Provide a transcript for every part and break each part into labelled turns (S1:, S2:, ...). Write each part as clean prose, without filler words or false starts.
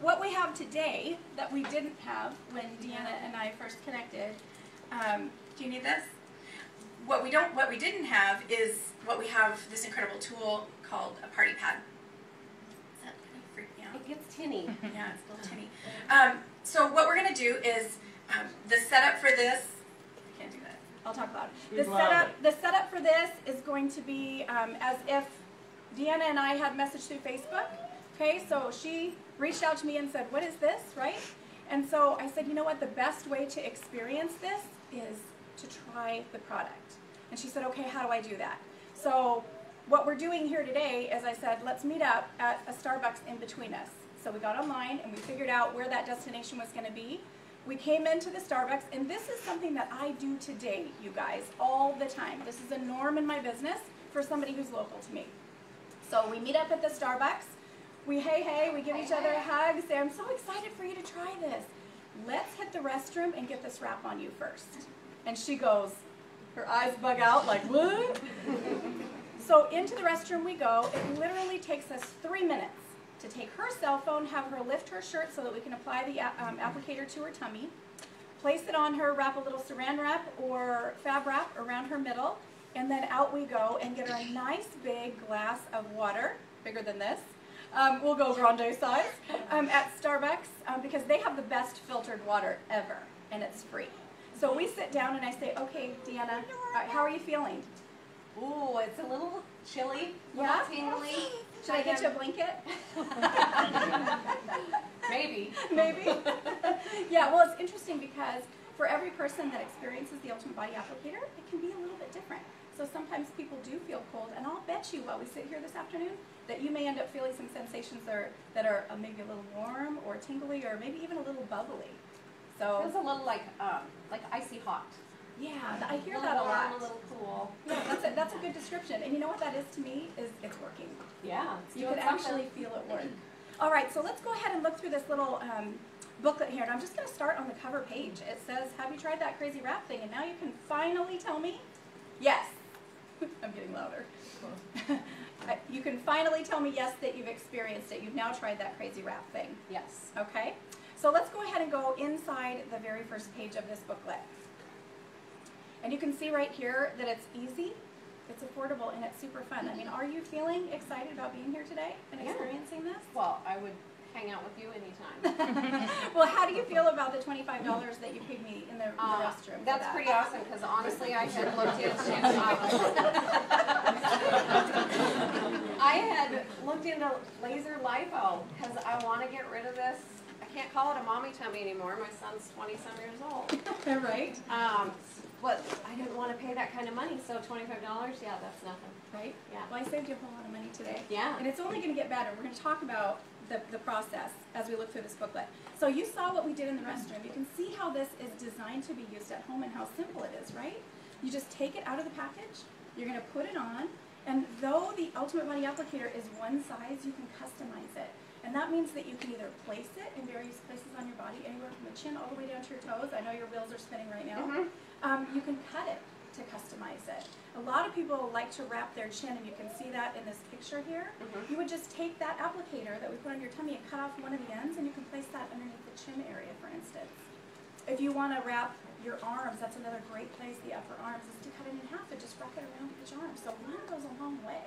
S1: what we have today that we didn't have when Deanna and I first connected, do you need this? What we didn't have is what we have, this incredible tool called a party pad. Is that kind of freak me out?
S2: It gets tinny.
S1: Yeah, it's a little tinny. So what we're going to do is the setup for this. I can't do that. I'll talk loud. The setup for this is going to be as if Deanna and I had messaged through Facebook. Okay, so she reached out to me and said, "What is this?" Right? And so I said, "You know what? The best way to experience this is to try the product." And she said, "Okay, how do I do that?" So what we're doing here today is I said, let's meet up at a Starbucks in between us. So we got online and we figured out where that destination was going to be. We came into the Starbucks, and this is something that I do today, you guys, all the time. This is a norm in my business for somebody who's local to me. So we meet up at the Starbucks. We hey, we give each other a hug, say, "I'm so excited for you to try this. Let's hit the restroom and get this wrap on you first." And she goes, her eyes bug out like, "What?" So into the restroom we go. It literally takes us 3 minutes to take her cell phone, have her lift her shirt so that we can apply the applicator to her tummy, place it on her, wrap a little saran wrap or fab wrap around her middle, and then out we go and get her a nice big glass of water, bigger than this. We'll go grande size, at Starbucks because they have the best filtered water ever, and it's free. So we sit down and I say, "Okay, Deanna, how are you feeling?"
S2: Ooh, it's a little chilly,
S1: Yeah?
S2: tingly.
S1: Should I get you a blanket?
S2: Maybe.
S1: Maybe? Yeah, well, it's interesting because for every person that experiences the Ultimate Body Applicator, it can be a little bit different. So sometimes people do feel cold, and I'll bet you while we sit here this afternoon that you may end up feeling some sensations that are maybe a little warm or tingly or maybe even a little bubbly. So
S2: It feels a little like icy hot.
S1: yeah, I hear
S2: A
S1: that a
S2: little warm,
S1: lot.
S2: a little cool.
S1: Yeah, that's a good description. And you know what that is to me? Is it's working.
S2: Yeah,
S1: You can actually feel it work. All right, so let's go ahead and look through this little booklet here. And I'm just going to start on the cover page. It says, "Have you tried that crazy wrap thing?" And now you can finally tell me, yes. I'm getting louder. You can finally tell me, yes, that you've experienced it. You've now tried that crazy wrap thing.
S2: Yes.
S1: Okay? So let's go ahead and go inside the very first page of this booklet. And you can see right here that it's easy, it's affordable, and it's super fun. I mean, are you feeling excited about being here today and experiencing this?
S2: Well, I would hang out with you anytime.
S1: Well, how do you feel about the $25 that you paid me in the restroom?
S2: That's pretty awesome because honestly, I had looked into laser lipo because I want to get rid of this. I can't call it a mommy tummy anymore. My son's 20-some years old.
S1: Right.
S2: But I didn't want to pay that kind of money, so $25, yeah, that's nothing.
S1: Right?
S2: Yeah.
S1: Well, I saved you a whole lot of money today.
S2: Yeah.
S1: And it's only going to get better. We're going to talk about the process as we look through this booklet. So you saw what we did in the restroom. You can see how this is designed to be used at home and how simple it is, right? You just take it out of the package, you're going to put it on, and though the Ultimate Body Applicator is one size, you can customize it. And that means that you can either place it in various places on your body, anywhere from the chin all the way down to your toes. I know your wheels are spinning right now. You can cut it to customize it. A lot of people like to wrap their chin, and you can see that in this picture here. You would just take that applicator that we put on your tummy and cut off one of the ends, and you can place that underneath the chin area, for instance. If you want to wrap your arms, that's another great place, the upper arms, is to cut it in half and just wrap it around each arm. So one goes a long way.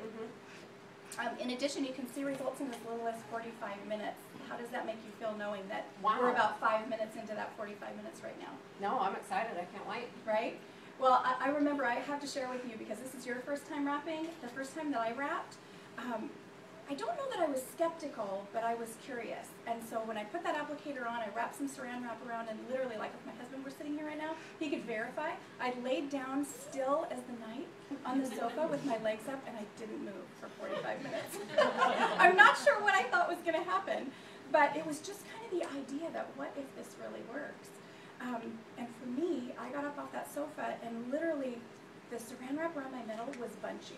S1: In addition, you can see results in as little as 45 minutes. How does that make you feel knowing that we're about 5 minutes into that 45 minutes right now?
S2: No, I'm excited. I can't wait.
S1: Right? Well, I remember, I have to share with you, because this is your first time wrapping, the first time that I wrapped, I don't know that I was skeptical, but I was curious. And so when I put that applicator on, I wrapped some saran wrap around, and literally, like if my husband were sitting here right now, he could verify. I laid down still as the night on the sofa with my legs up, and I didn't move for 45 minutes. I'm not sure what I thought was going to happen, but it was just kind of the idea that what if this really works? And for me, I got up off that sofa, and literally the saran wrap around my middle was bunchy.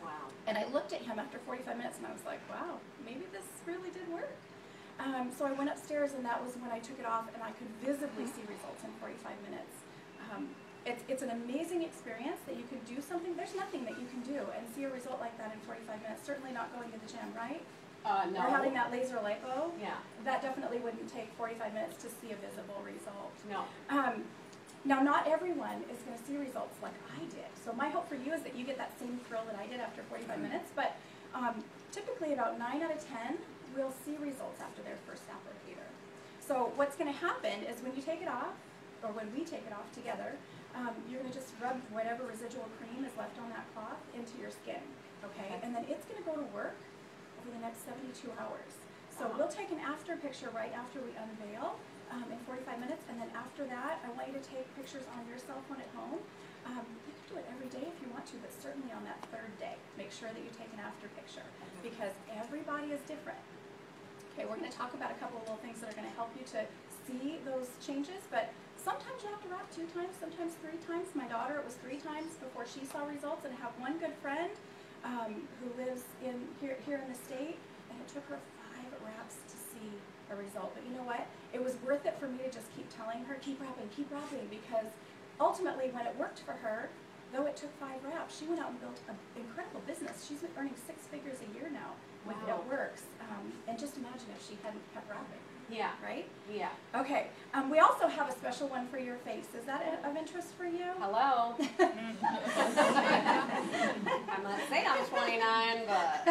S2: Wow.
S1: And I looked at him after 45 minutes, and I was like, wow, maybe this really did work. So I went upstairs, and that was when I took it off, and I could visibly see results in 45 minutes. It's an amazing experience that you can do something. There's nothing that you can do and see a result like that in 45 minutes. Certainly not going to the gym, right?
S2: No.
S1: or having that laser lipo,
S2: Yeah.
S1: that definitely wouldn't take 45 minutes to see a visible result.
S2: No.
S1: Now, not everyone is going to see results like I did. So my hope for you is that you get that same thrill that I did after 45 minutes. But typically about 9 out of 10 will see results after their first applicator. So what's going to happen is when you take it off, or when we take it off together, you're going to just rub whatever residual cream is left on that cloth into your skin. Okay? And then it's going to go to work over the next 72 hours. So we'll take an after picture right after we unveil. In 45 minutes, and then after that, I want you to take pictures on your cell phone at home. You can do it every day if you want to, but certainly on that third day, make sure that you take an after picture because everybody is different. Okay, we're going to talk about a couple of little things that are going to help you to see those changes, but sometimes you have to wrap 2 times, sometimes 3 times. My daughter, it was 3 times before she saw results, and I have one good friend who lives here in the state, and it took her 5 wraps to see a result. But you know what? It was worth it for me to just keep telling her, keep wrapping, because ultimately when it worked for her, though it took 5 wraps, she went out and built an incredible business. She's been earning 6 figures a year now with It Works. And just imagine if she hadn't kept wrapping.
S2: Yeah.
S1: Right?
S2: Yeah.
S1: Okay. We also have a special one for your face. Is that of interest for you?
S2: Hello. I'm not saying I'm 29, but.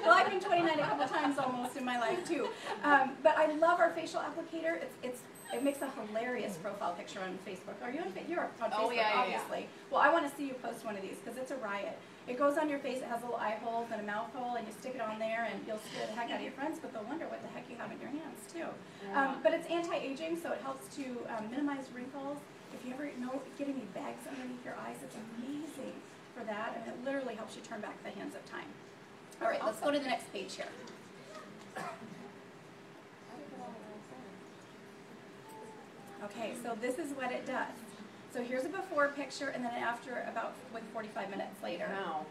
S1: Well, I've been 29 a couple times almost in my life too. But I love our facial applicator. It makes a hilarious profile picture on Facebook. Are you on Facebook? You're on Facebook, obviously. Well, I want to see you post one of these because it's a riot. It goes on your face. It has little eye holes and a mouth hole, and you stick it on there, and you'll scare the heck out of your friends, but they'll wonder what the heck you have in your hands too.
S2: Yeah.
S1: But it's anti-aging, so it helps to minimize wrinkles. If you ever get any bags underneath your eyes, it's amazing for that, and it literally helps you turn back the hands of time. All right, let's go to the next page here. Okay, so this is what it does. So here's a before picture and then an after about 45 minutes later.
S2: Wow.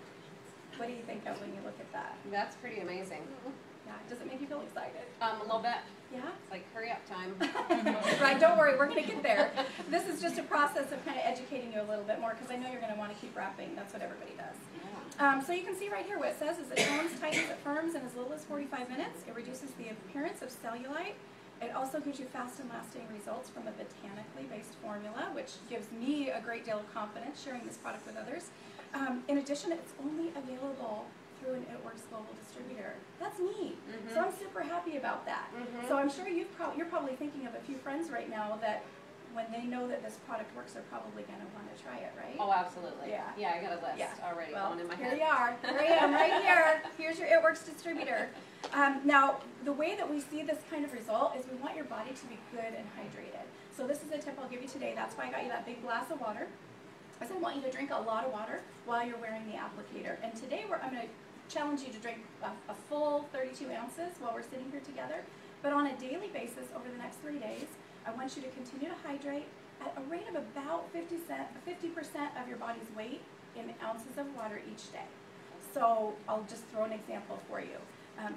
S1: What do you think of when you look at that?
S2: That's pretty amazing.
S1: Yeah, does it make you feel excited?
S2: A little bit.
S1: Yeah?
S2: It's like hurry up time.
S1: Right, don't worry, we're going to get there. This is just a process of kind of educating you a little bit more because I know you're going to want to keep wrapping. That's what everybody does. So you can see right here what it says is it tones, tightens, it firms in as little as 45 minutes. It reduces the appearance of cellulite. It also gives you fast and lasting results from a botanically based formula, which gives me a great deal of confidence sharing this product with others. In addition, it's only available through an It Works global distributor. That's me. So I'm super happy about that. So I'm sure you're probably thinking of a few friends right now that when they know that this product works, they're probably going to want to try it, right?
S2: Oh, absolutely.
S1: Yeah.
S2: Yeah, I got a list already
S1: Well,
S2: going in my
S1: here
S2: head.
S1: you are. Here I am, right here. Here's your It Works distributor. Now, the way that we see this kind of result is we want your body to be good and hydrated. So this is a tip I'll give you today. That's why I got you that big glass of water. I said I want you to drink a lot of water while you're wearing the applicator. And today I'm going to challenge you to drink a full 32 ounces while we're sitting here together. But on a daily basis over the next 3 days, I want you to continue to hydrate at a rate of about 50% of your body's weight in ounces of water each day. So I'll just throw an example for you.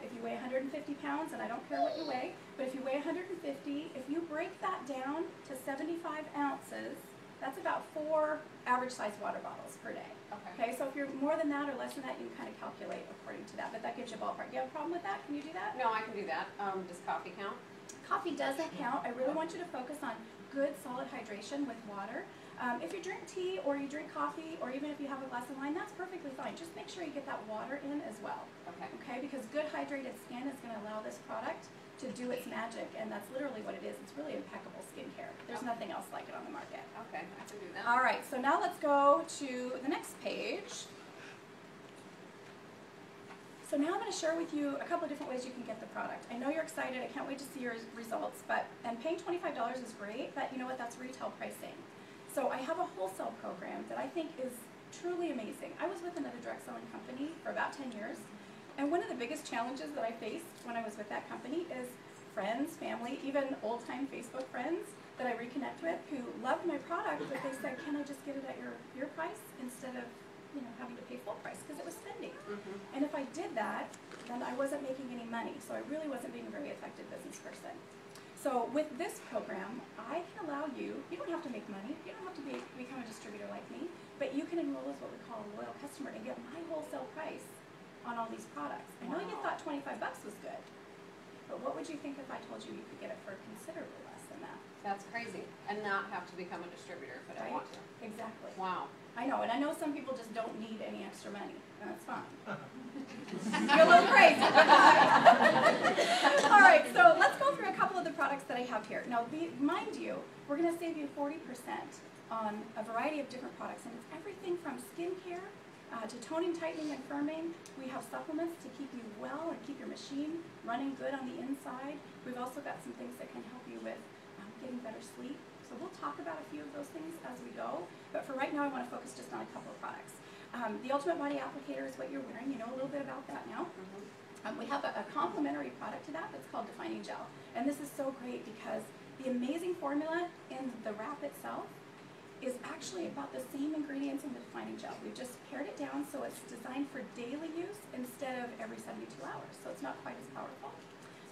S1: If you weigh 150 pounds, and I don't care what you weigh, but if you weigh 150, if you break that down to 75 ounces, that's about 4 average-sized water bottles per day. Okay, so if you're more than that or less than that, you can kind of calculate according to that, but that gives you a ballpark. Do you have a problem with that? Can you do that?
S2: No, I can do that. Does coffee count?
S1: Coffee doesn't count. I really want you to focus on good, solid hydration with water. If you drink tea or you drink coffee or even if you have a glass of wine, that's perfectly fine. Just make sure you get that water in as well. Okay, because good hydrated skin is going to allow this product to do its magic, and that's literally what it is. It's really impeccable skincare. There's nothing else like it on the market.
S2: Okay, I can do that.
S1: All right, so now let's go to the next page. So now I'm going to share with you a couple of different ways you can get the product. I know you're excited. I can't wait to see your results. And paying $25 is great, but you know what? That's retail pricing. So I have a wholesale program that I think is truly amazing. I was with another direct selling company for about 10 years. And one of the biggest challenges that I faced when I was with that company is friends, family, even old-time Facebook friends that I reconnect with who loved my product, but they said, can I just get it at your price instead of having to pay full price because it was spendy. And if I did that, then I wasn't making any money. So I really wasn't being a very effective business person. So with this program, I can allow you don't have to make money, you don't have to become a distributor like me, but you can enroll as what we call a loyal customer and get my wholesale price on all these products. I know you thought $25 was good, but what would you think if I told you you could get it for considerably less than that?
S2: That's crazy. And not have to become a distributor if I don't want to.
S1: Exactly.
S2: Wow.
S1: I know, and I know some people just don't need any extra money, and that's fine. You're a little crazy. All right, so let's go through a couple of the products that I have here. Now, mind you, we're going to save you 40% on a variety of different products, and it's everything from skincare to toning, tightening, and firming. We have supplements to keep you well and keep your machine running good on the inside. We've also got some things that can help you with getting better sleep. So we'll talk about a few of those things as we go, but for right now I want to focus just on a couple of products. The Ultimate Body Applicator is what you're wearing. You know a little bit about that now. We have a complementary product to that that's called Defining Gel. And this is so great because the amazing formula in the wrap itself is actually about the same ingredients in the Defining Gel. We've just pared it down so it's designed for daily use instead of every 72 hours. So it's not quite as powerful.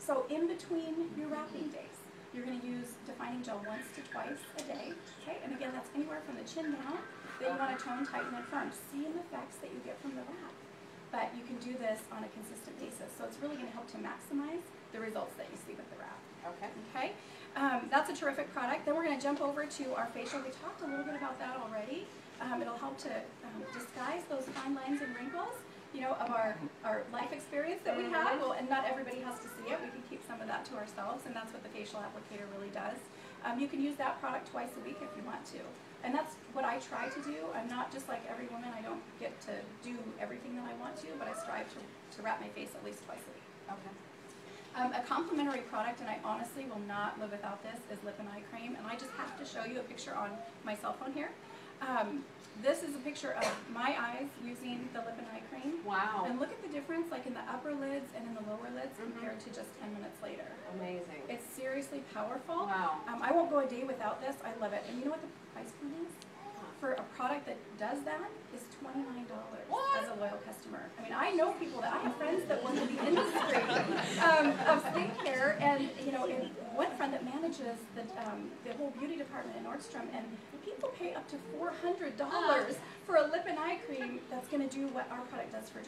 S1: So in between your wrapping days, you're going to use Defining Gel once to twice a day, okay? And again, that's anywhere from the chin down that you want to tone, tighten, and firm. See the effects that you get from the wrap. But you can do this on a consistent basis. So it's really going to help to maximize the results that you see with the wrap.
S2: Okay.
S1: Okay? That's a terrific product. Then we're going to jump over to our facial. We talked a little bit about that already. It'll help to disguise those fine lines and wrinkles, you know, of our life experience that we have. Well, and not everybody has to see it. We can keep some of that to ourselves, and that's what the facial applicator really does. You can use that product twice a week if you want to. And that's what I try to do. I'm not just like every woman. I don't get to do everything that I want to, but I strive to wrap my face at least twice a week.
S2: Okay.
S1: A complementary product, and I honestly will not live without this, is lip and eye cream. And I just have to show you a picture on my cell phone here. This is a picture of my eyes using the lip and eye cream.
S2: Wow.
S1: And look at the difference, like in the upper lids and in the lower lids compared to just 10 minutes later.
S2: Amazing.
S1: It's seriously powerful.
S2: Wow.
S1: I won't go a day without this. I love it. And you know what the price point is? For a product that does that is $29 as a loyal customer. I mean, I know people that, I have friends that work in the industry of skincare, and you know, one friend that manages the whole beauty department in Nordstrom, and people pay up to $400 for a lip and eye cream that's going to do what our product does for $29.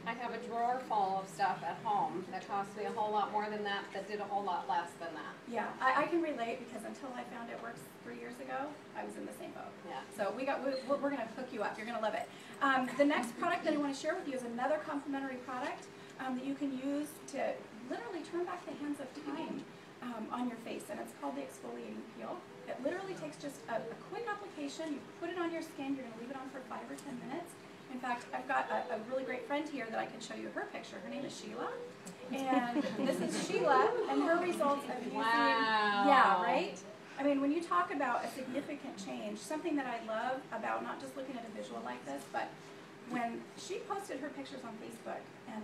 S2: I have a drawer full of stuff at home that cost me a whole lot more than that, that did a whole lot less than that.
S1: Yeah, I can relate because until I found it works 3 years ago, I was in the same boat.
S2: Yeah.
S1: So we're going to hook you up. You're going to love it. The next product that I want to share with you is another complementary product that you can use to literally turn back the hands of time on your face, and it's called the exfoliating peel. It literally takes just a quick application. You put it on your skin. You're going to leave it on for 5 or 10 minutes. In fact, I've got a really great friend here that I can show you her picture. Her name is Sheila. And this is Sheila, and her results of using, yeah, right? I mean, when you talk about a significant change, something that I love about not just looking at a visual like this, but when she posted her pictures on Facebook and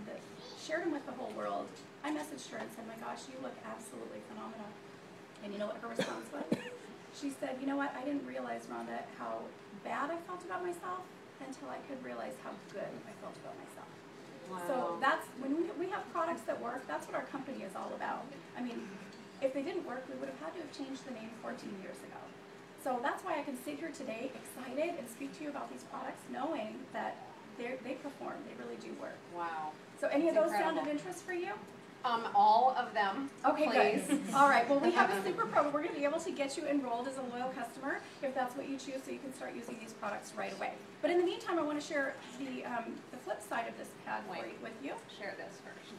S1: shared them with the whole world, I messaged her and said, my gosh, you look absolutely phenomenal. And you know what her response was? She said, you know what, I didn't realize, Rhonda, how bad I felt about myself until I could realize how good I felt about myself.
S2: Wow.
S1: So that's, when we have products that work, that's what our company is all about. I mean, if they didn't work, we would have had to have changed the name 14 years ago. So that's why I can sit here today excited and speak to you about these products knowing that they perform, they really do work.
S2: Wow.
S1: So any
S2: That's
S1: of those
S2: incredible.
S1: sound of interest for you?
S2: All of them,
S1: Okay,
S2: please.
S1: good. All right, well, we have a super promo. We're going to be able to get you enrolled as a loyal customer if that's what you choose, so you can start using these products right away. But in the meantime, I want to share the flip side of this pad with you.
S2: Share this first.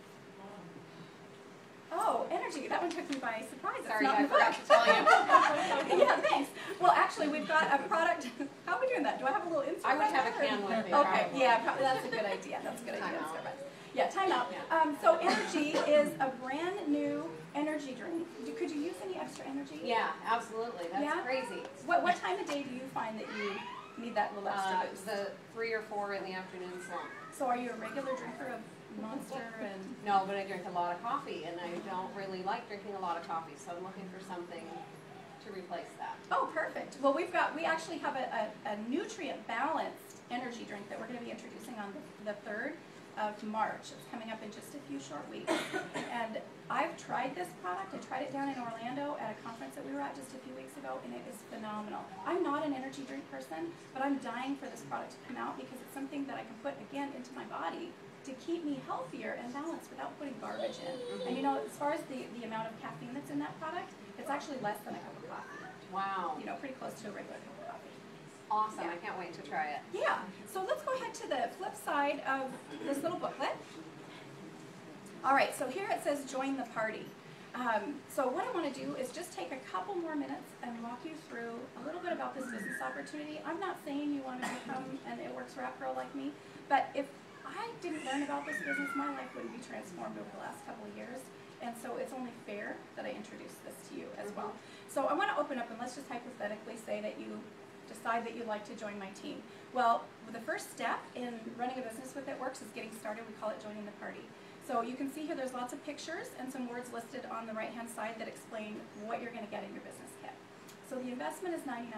S1: Oh, energy. That one took me by surprise.
S2: Sorry,
S1: it's not
S2: I
S1: in the
S2: forgot
S1: book.
S2: to tell you.
S1: Yeah, thanks. Well, actually, we've got a product. How are we doing that? Do I have a little insert?
S2: I would
S1: right
S2: have a
S1: there?
S2: can with me.
S1: Okay,
S2: probably.
S1: yeah, that's a good idea. That's a good idea.
S2: Time out.
S1: Yeah, time out.
S2: Yeah.
S1: So energy is a brand new energy drink. Could you use any extra energy?
S2: Yeah, absolutely. That's
S1: Yeah?
S2: crazy.
S1: What time of day do you find that you need that little extra boost?
S2: The 3 or 4 in the afternoon slump.
S1: So are you a regular drinker of Monster and?
S2: No, but I drink a lot of coffee, and I don't really like drinking a lot of coffee, so I'm looking for something to replace that.
S1: Oh, perfect. Well, we actually have a nutrient balanced energy drink that we're going to be introducing on the 3rd of March. It's coming up in just a few short weeks. And I've tried this product. I tried it down in Orlando at a conference that we were at just a few weeks ago, and it is phenomenal. I'm not an energy drink person, but I'm dying for this product to come out because it's something that I can put, again, into my body to keep me healthier and balanced without putting garbage in. And you know, as far as the amount of caffeine that's in that product, it's actually less than a cup of coffee.
S2: Wow.
S1: You know, pretty close to a regular cup of coffee.
S2: Awesome.
S1: Yeah.
S2: I can't wait to try it.
S1: Yeah. So let's go ahead to the flip side of this little booklet. All right, so here it says join the party. So what I want to do is just take a couple more minutes and walk you through a little bit about this business opportunity. I'm not saying you want to become an It Works Wrap Girl like me, but if I didn't learn about this business, my life wouldn't be transformed over the last couple of years. And so it's only fair that I introduce this to you as well. So I want to open up and let's just hypothetically say that you decide that you'd like to join my team. Well, the first step in running a business with It Works is getting started. We call it joining the party. So you can see here there's lots of pictures and some words listed on the right-hand side that explain what you're going to get in your business kit. So the investment is $99.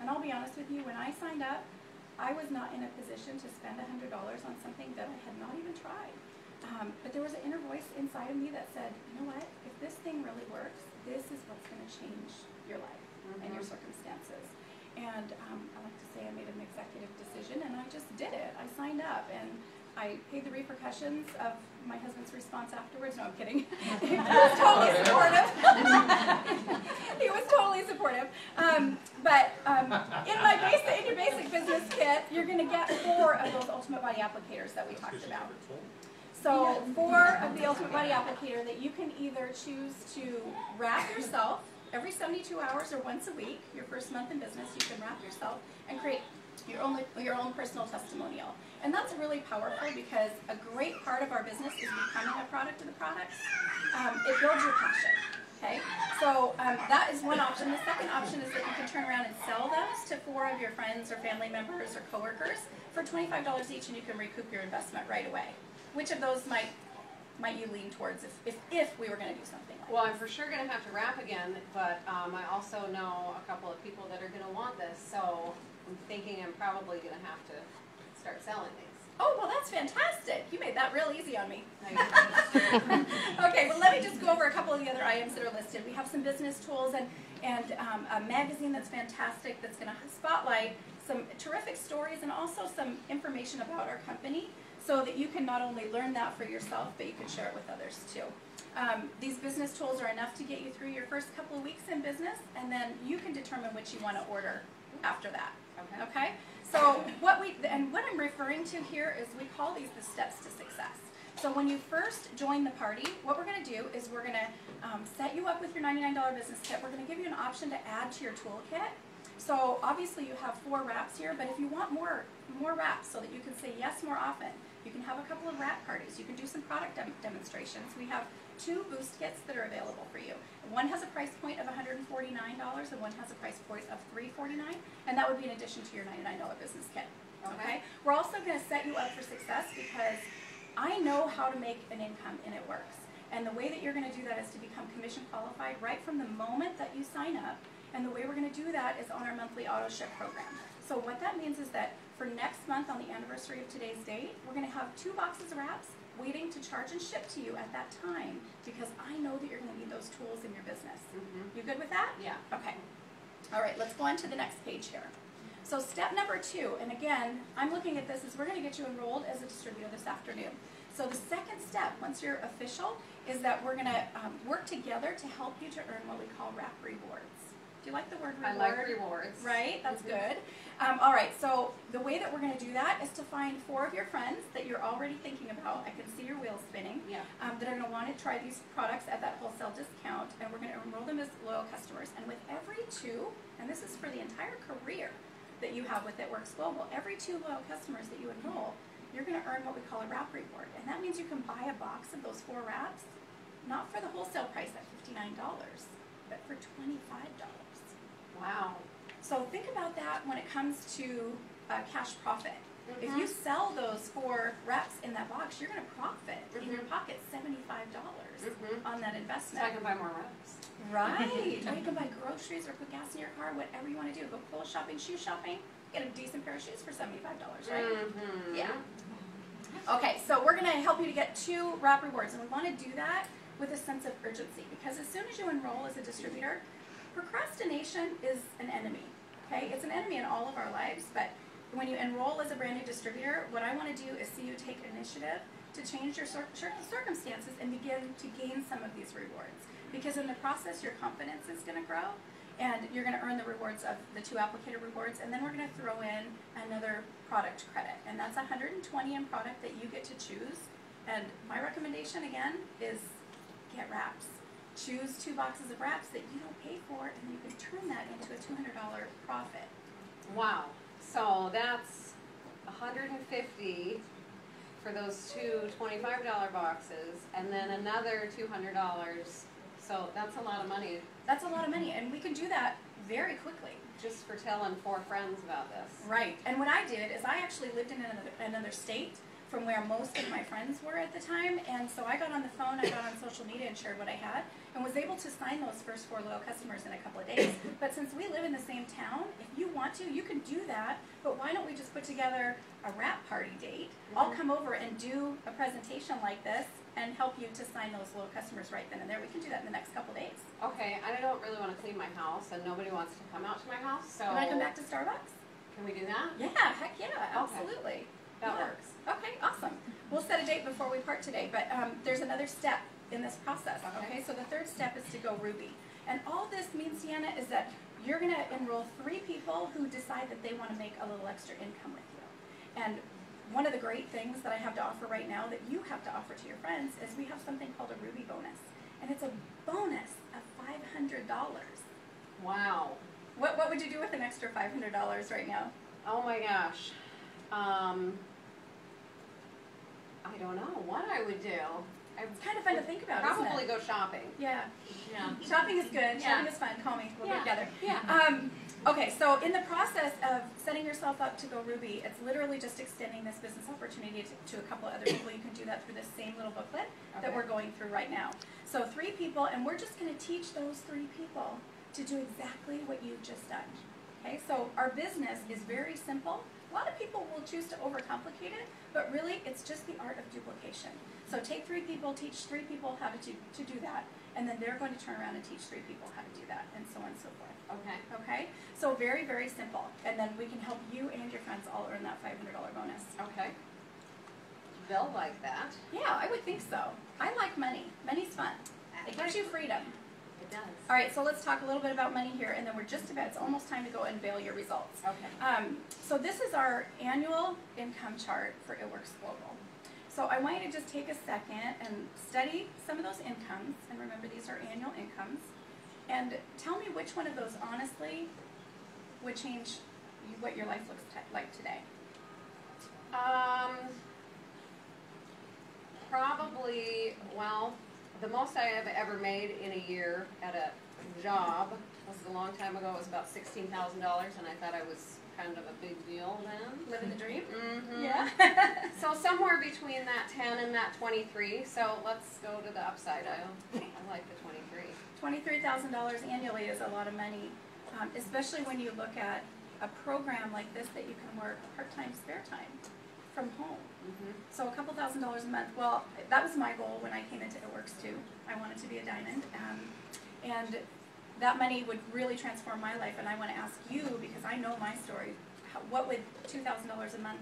S1: And I'll be honest with you, when I signed up, I was not in a position to spend $100 on something that I had not even tried. But there was an inner voice inside of me that said, you know what, if this thing really works, this is what's going to change your life and your circumstances. And I like to say I made an executive decision and I just did it. I signed up and I paid the repercussions of my husband's response afterwards. No, I'm kidding. He was totally supportive. He was totally supportive. But in your basic business kit, you're going to get 4 of those Ultimate Body Applicators that we talked about. So 4 of the Ultimate Body Applicator that you can either choose to wrap yourself every 72 hours or once a week. Your first month in business, you can wrap yourself and create your own personal testimonial. And that's really powerful because a great part of our business is becoming a product of the products. It builds your passion. Okay, so that is one option. The second option is that you can turn around and sell those to 4 of your friends or family members or coworkers for $25 each, and you can recoup your investment right away. Which of those might you lean towards if we were going to do something like
S2: Well,
S1: this?
S2: I'm for sure going to have to wrap again, but I also know a couple of people that are going to want this, so I'm thinking I'm probably going to have to start selling these.
S1: Oh, well, that's fantastic. You made that real easy on me.
S2: I
S1: Okay, well, let me just go over a couple of the other items that are listed. We have some business tools and a magazine that's fantastic that's going to spotlight some terrific stories and also some information about our company so that you can not only learn that for yourself, but you can share it with others too. These business tools are enough to get you through your first couple of weeks in business, and then you can determine what you want to order after that. Okay? So what I'm referring to here is we call these the steps to success. So when you first join the party, what we're going to do is we're going to set you up with your $99 business kit. We're going to give you an option to add to your toolkit. So obviously you have 4 wraps here, but if you want more wraps so that you can say yes more often, you can have a couple of wrap parties. You can do some product demonstrations. We have 2 boost kits that are available for you. One has a price point of $149 and one has a price point of $349, and that would be in addition to your $99 business kit. Okay? We're also going to set you up for success because I know how to make an income and it works. And the way that you're going to do that is to become commission qualified right from the moment that you sign up. And the way we're going to do that is on our monthly auto ship program. So what that means is that for next month on the anniversary of today's date, we're going to have 2 boxes of wraps waiting to charge and ship to you at that time because I know that you're going to need those tools in your business. You good with that?
S2: Yeah.
S1: Okay. All right, let's go on to the next page here. So step number 2, and again, I'm looking at this as we're going to get you enrolled as a distributor this afternoon. So the second step, once you're official, is that we're going to work together to help you to earn what we call wrap rewards. Do you like the word reward?
S2: like rewards.
S1: Right? That's good. All right, so the way that we're going to do that is to find 4 of your friends that you're already thinking about. I can see your wheels spinning.
S2: Yeah.
S1: That are going to want to try these products at that wholesale discount, and we're going to enroll them as loyal customers. And with every 2, and this is for the entire career that you have with It Works Global, every 2 loyal customers that you enroll, you're going to earn what we call a wrap reward. And that means you can buy a box of those 4 wraps, not for the wholesale price at $59, but for $25.
S2: Wow.
S1: So think about that when it comes to cash profit. If you sell those 4 wraps in that box, you're going to profit in your pocket $75 on that investment.
S2: So I can buy more wraps.
S1: Right. Or you can buy groceries or put gas in your car, whatever you want to do. Go clothes shopping, shoe shopping, get a decent pair of shoes for $75, right? Yeah. Okay, so we're going to help you to get 2 wrap rewards, and we want to do that with a sense of urgency because as soon as you enroll as a distributor, procrastination is an enemy. Okay, it's an enemy in all of our lives, but when you enroll as a brand new distributor, what I want to do is see you take initiative to change your circumstances and begin to gain some of these rewards. Because in the process, your confidence is going to grow, and you're going to earn the rewards of the 2 applicator rewards, and then we're going to throw in another product credit, and that's $120 in product that you get to choose. And my recommendation again is get wraps. Choose 2 boxes of wraps that you don't pay for, and you can turn that into a $200 profit.
S2: Wow. So that's $150 for those 2 $25 boxes, and then another $200. So that's a lot of money.
S1: That's a lot of money, and we can do that very quickly.
S2: Just for telling 4 friends about this.
S1: Right. And what I did is I actually lived in another state from where most of my friends were at the time, and so I got on the phone, I got on social media and shared what I had, and was able to sign those first 4 loyal customers in a couple of days. But since we live in the same town, if you want to, you can do that, but why don't we just put together a wrap party date? I'll come over and do a presentation like this and help you to sign those loyal customers right then and there. We can do that in the next couple of days.
S2: Okay, I don't really want to clean my house, and nobody wants to come out to my house, so...
S1: You want to come back to Starbucks?
S2: Can we do that?
S1: Yeah, heck yeah, absolutely.
S2: Okay. That works.
S1: Okay, awesome. We'll set a date before we part today, but there's another step in this process. Okay, so the 3rd step is to go Ruby. And all this means, Deanna, is that you're going to enroll 3 people who decide that they want to make a little extra income with you. And one of the great things that I have to offer right now that you have to offer to your friends is we have something called a Ruby bonus. And it's a bonus of $500.
S2: Wow.
S1: What would you do with an extra $500 right now?
S2: Oh my gosh. I don't know what I would do.
S1: It's kind of fun to think about,
S2: Probably
S1: isn't it?
S2: go shopping.
S1: Yeah.
S2: Yeah.
S1: Shopping is good.
S2: Yeah.
S1: Shopping is fun. Call me. We'll
S2: Yeah.
S1: get together.
S2: Yeah.
S1: Okay, so in the process of setting yourself up to go Ruby, it's literally just extending this business opportunity to a couple of other people. You can do that through this same little booklet that we're going through right now. So 3 people, and we're just going to teach those 3 people to do exactly what you've just done. Okay, so our business is very simple. A lot of people will choose to overcomplicate it, but really it's just the art of duplication. So take 3 people, teach 3 people how to do that, and then they're going to turn around and teach 3 people how to do that, and so on and so forth.
S2: Okay.
S1: Okay? So very, very simple. And then we can help you and your friends all earn that $500 bonus.
S2: Okay. They'll like that.
S1: Yeah, I would think so. I like money. Money's fun. It gives you freedom.
S2: It does.
S1: All right, so let's talk a little bit about money here, and then we're just about, it's almost time to go unveil your results.
S2: Okay.
S1: So this is our annual income chart for It Works Global. So I want you to just take a second and study some of those incomes, and remember these are annual incomes, and tell me which one of those honestly would change what your life looks like today.
S2: Probably, well, the most I have ever made in a year at a job was a long time ago. It was about $16,000, and I thought I was kind of a big deal then.
S1: Living the dream?
S2: Mm-hmm.
S1: Yeah.
S2: So somewhere between that 10 and that 23. So let's go to the upside. I like the 23.
S1: $23,000 annually is a lot of money, especially when you look at a program like this that you can work part-time, spare time from home.
S2: Mm-hmm.
S1: So a couple $1,000s a month. Well, that was my goal when I came into It Works too. I wanted to be a diamond, and that money would really transform my life. And I want to ask you, because I know my story, what would $2,000 a month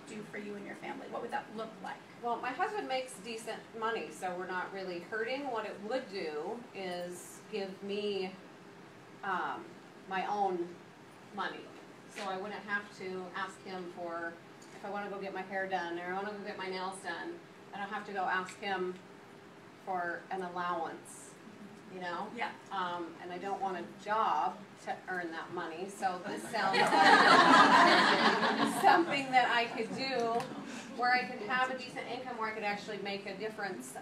S1: do for you and your family? What would that look like?
S2: Well, my husband makes decent money, so we're not really hurting. What it would do is give me my own money. So I wouldn't have to ask him for, if I want to go get my hair done or I want to go get my nails done, I don't have to go ask him for an allowance, you know?
S1: Yeah.
S2: And I don't want a job to earn that money, so this sounds like something that I could do where I could have a decent income, where I could actually make a difference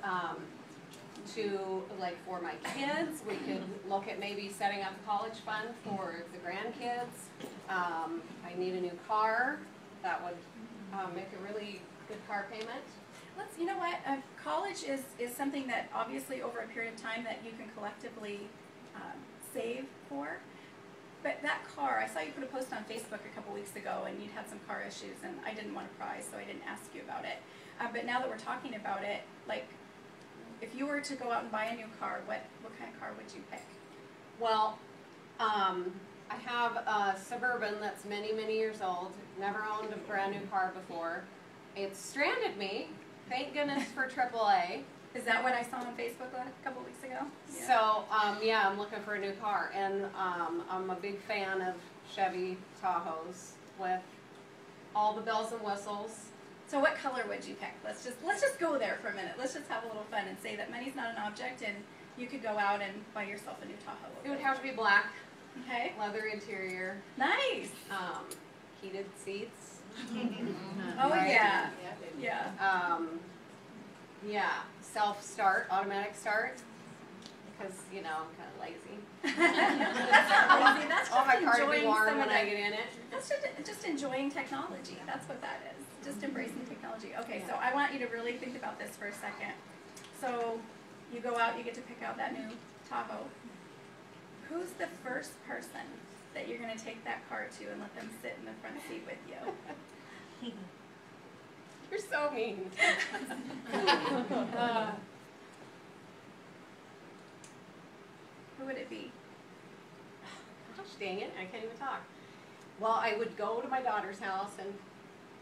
S2: to, like, for my kids. We could look at maybe setting up a college fund for the grandkids. I need a new car. That would make a really good car payment.
S1: You know what, college is something that obviously over a period of time that you can collectively save for. But that car, I saw you put a post on Facebook a couple weeks ago and you'd had some car issues, and I didn't want a prize, so I didn't ask you about it. But now that we're talking about it, like, if you were to go out and buy a new car, what kind of car would you pick?
S2: Well, I have a Suburban that's many, many years old. Never owned a brand new car before. It stranded me. Thank goodness for AAA.
S1: Is that what I saw on Facebook a couple weeks ago? Yeah.
S2: So, yeah, I'm looking for a new car. And I'm a big fan of Chevy Tahoes with all the bells and whistles.
S1: So what color would you pick? Let's just go there for a minute. Let's just have a little fun and say that money's not an object and you could go out and buy yourself a new Tahoe.
S2: It would have to be black.
S1: Okay.
S2: Leather interior.
S1: Nice.
S2: Heated seats.
S1: Oh
S2: right.
S1: yeah. Yeah.
S2: Yeah. Self-start, automatic start. Because, you know, I'm kind of lazy.
S1: That's not lazy. That's
S2: All
S1: just
S2: my car to be
S1: enjoying
S2: warm
S1: some
S2: when
S1: of
S2: I
S1: the,
S2: get in it.
S1: that's just enjoying technology. That's what that is. Just embracing technology. Okay, so I want you to really think about this for a second. So you go out, you get to pick out that new Tahoe. Who's the first person that you're going to take that car to and let them sit in the front seat with you?
S2: You're so mean.
S1: Who would it be?
S2: Gosh dang it, I can't even talk. Well, I would go to my daughter's house and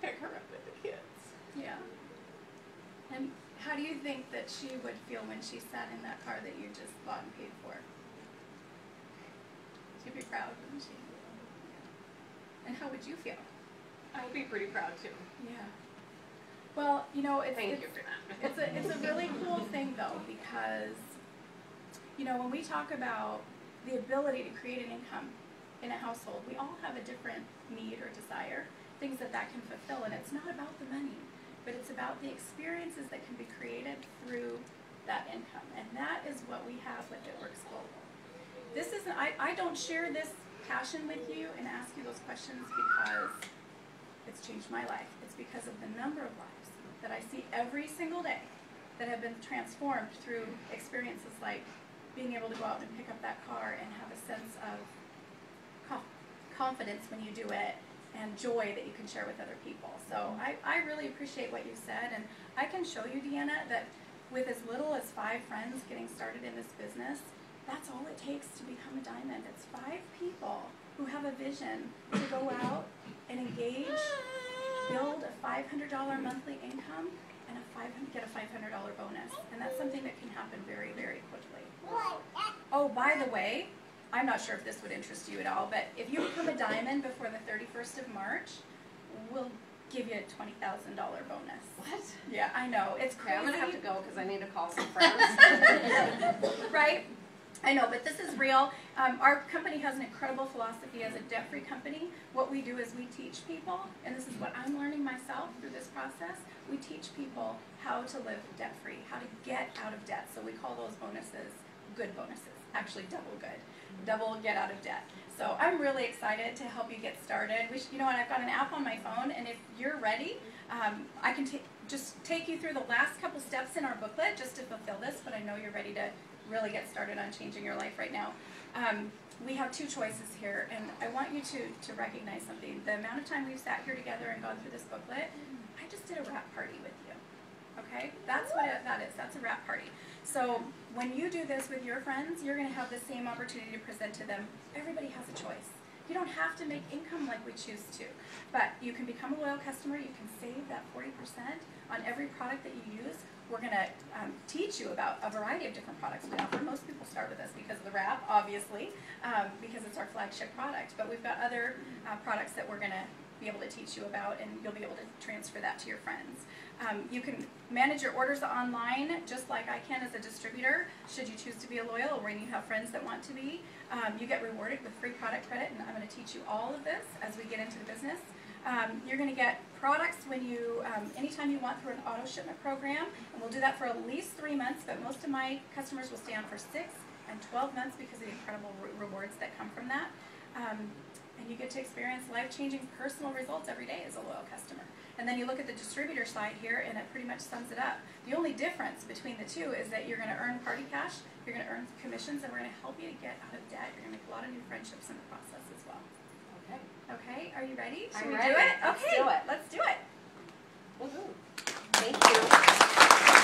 S2: pick her up with the kids.
S1: Yeah. And how do you think that she would feel when she sat in that car that you just bought and paid for? She'd be proud, wouldn't she? Yeah. And how would you feel?
S2: I would be pretty proud too.
S1: Yeah. Well, you know,
S2: Thank you for that.
S1: it's a really cool thing though, because you know, when we talk about the ability to create an income in a household, we all have a different need or desire, things that can fulfill, and it's not about the money, but it's about the experiences that can be created through that income, and that is what we have with It Works Global. This isn't, I don't share this passion with you and ask you those questions because it's changed my life. It's because of the number of lives that I see every single day that have been transformed through experiences like being able to go out and pick up that car and have a sense of confidence when you do it and joy that you can share with other people. So I really appreciate what you said, and I can show you, Deanna, that with as little as 5 friends getting started in this business, that's all it takes to become a diamond. It's 5 people who have a vision to go out and engage, build a $500 monthly income, and get a $500 bonus. And that's something that can happen very, very quickly. Oh, by the way, I'm not sure if this would interest you at all, but if you become a diamond before the 31st of March, we'll give you a $20,000 bonus.
S2: What?
S1: Yeah, I know. It's crazy.
S2: Okay, I'm going to have to go because I need to call some friends.
S1: Right? I know, but this is real. Our company has an incredible philosophy as a debt-free company. What we do is we teach people, and this is what I'm learning myself through this process, we teach people how to live debt-free, how to get out of debt. So we call those bonuses good bonuses, actually double good, double get out of debt. So I'm really excited to help you get started. You know, and I've got an app on my phone, and if you're ready, I can just take you through the last couple steps in our booklet just to fulfill this, but I know you're ready to really get started on changing your life right now. We have 2 choices here, and I want you to recognize something. The amount of time we've sat here together and gone through this booklet, I just did a wrap party with you. Okay? That's what that is. That's a wrap party. So when you do this with your friends, you're going to have the same opportunity to present to them. Everybody has a choice. You don't have to make income like we choose to, but you can become a loyal customer. You can save that 40% on every product that you use. We're going to teach you about a variety of different products we offer. Most people start with us because of the wrap, obviously, because it's our flagship product. But we've got other products that we're going to be able to teach you about, and you'll be able to transfer that to your friends. You can manage your orders online just like I can as a distributor, should you choose to be a loyal, or when you have friends that want to be. You get rewarded with free product credit, and I'm going to teach you all of this as we get into the business. You're going to get products when you, anytime you want, through an auto shipment program, and we'll do that for at least 3 months, but most of my customers will stay on for 6 and 12 months because of the incredible rewards that come from that. And you get to experience life-changing personal results every day as a loyal customer. And then you look at the distributor side here, and it pretty much sums it up. The only difference between the 2 is that you're going to earn party cash, you're going to earn commissions, and we're going to help you to get out of debt. You're going to make a lot of new friendships in the process as well.
S2: Okay.
S1: Okay, are you ready?
S2: I'm ready.
S1: Do it?
S2: Let's
S1: Okay,
S2: do it.
S1: let's do it.
S2: Woohoo. Thank you.